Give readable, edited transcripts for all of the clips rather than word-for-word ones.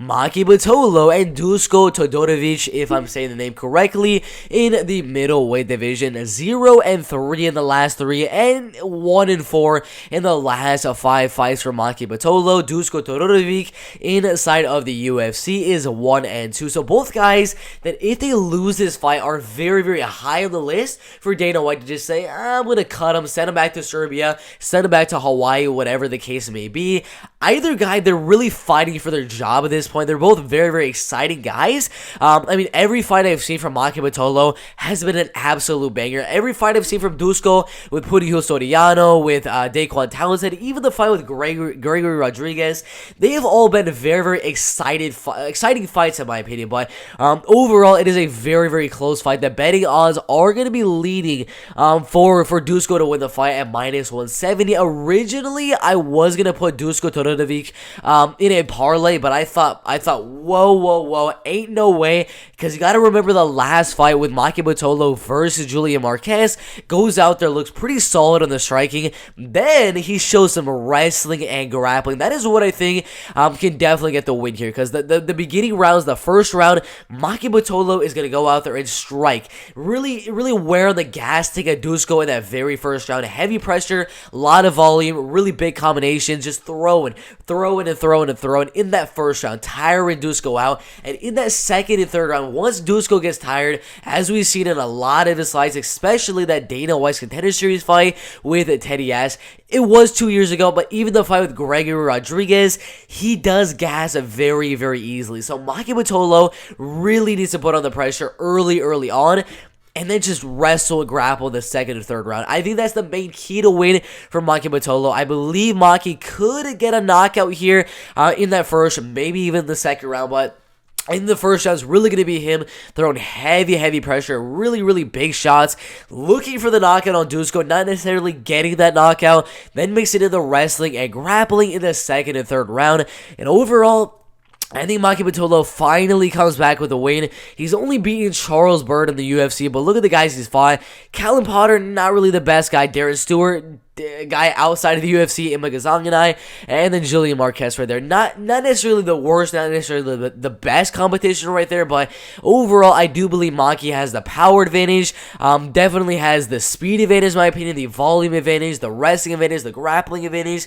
Maki Pitolo and Duško Todorović, if I'm saying the name correctly, in the middleweight division. 0-3 in the last 3 and 1-4 in the last 5 fights for Maki Pitolo. Duško Todorović inside of the UFC is 1-2. So both guys that if they lose this fight are very, very high on the list for Dana White to just say, I'm going to cut him, send him back to Serbia, send him back to Hawaii, whatever the case may be. Either guy, they're really fighting for their job at this point. They're both very, very exciting guys. I mean, every fight I've seen from Maki Pitolo has been an absolute banger. Every fight I've seen from Duško with Pitolo Soriano, with Daquan Townsend, even the fight with Gregory Rodriguez, they have all been very, very exciting fights in my opinion. But overall, it is a very, very close fight. The betting odds are going to be leading for Duško to win the fight at -170. Originally, I was going to put Duško Todorović in a parlay, but I thought, whoa, ain't no way, because you got to remember the last fight with Maki Pitolo versus Julian Marquez. Goes out there, looks pretty solid on the striking, then he shows some wrestling and grappling. That is what I think can definitely get the win here, because the beginning rounds, the first round, Maki Pitolo is going to go out there and strike. Really wear on the gas, take a Duško in that very first round. Heavy pressure, a lot of volume, really big combinations, just throwing in that first round, tiring Duško out. And in that second and third round, once Duško gets tired, as we've seen in a lot of his fights, especially that Dana White's Contender Series fight with Teddy S, it was 2 years ago, but even the fight with Gregory Rodriguez, he does gas very, very easily. So Maki Pitolo really needs to put on the pressure early on, and then just wrestle and grapple in the second and third round. I think that's the main key to win for Maki Pitolo. I believe Maki could get a knockout here in that first, maybe even the second round, but in the first round, it's really going to be him throwing heavy pressure, really big shots, looking for the knockout on Duško, not necessarily getting that knockout, then mixing in the wrestling and grappling in the second and third round. And overall, I think Maki Pitolo finally comes back with a win. He's only beaten Charles Byrd in the UFC, but look at the guys he's fought. Callum Potter, not really the best guy. Darren Stewart, guy outside of the UFC, Imma Gazanganai, and then Julian Marquez right there. Not necessarily the worst, not necessarily the best competition right there, but overall, I do believe Maki has the power advantage, definitely has the speed advantage, in my opinion, the volume advantage, the wrestling advantage, the grappling advantage.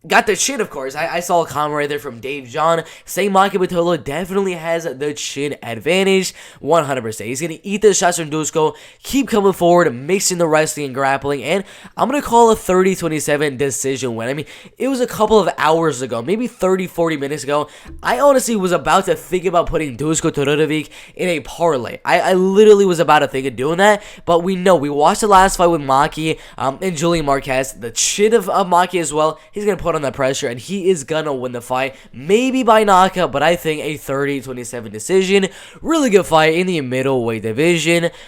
Got the chin, of course. I saw a comment right there from Dave John saying Maki Pitolo definitely has the chin advantage, 100%. He's going to eat the shots from Duško, keep coming forward, mixing the wrestling and grappling, and I'm going to call a 30-27 decision win. I mean, it was a couple of hours ago, maybe 30-40 minutes ago. I honestly was about to think about putting Duško Todorović in a parlay. I literally was about to think of doing that, but we watched the last fight with Maki and Julian Marquez, the chin of Maki as well. He's going to put on the pressure, and he is gonna win the fight, maybe by knockout, but I think a 30-27 decision. Really good fight in the middleweight division.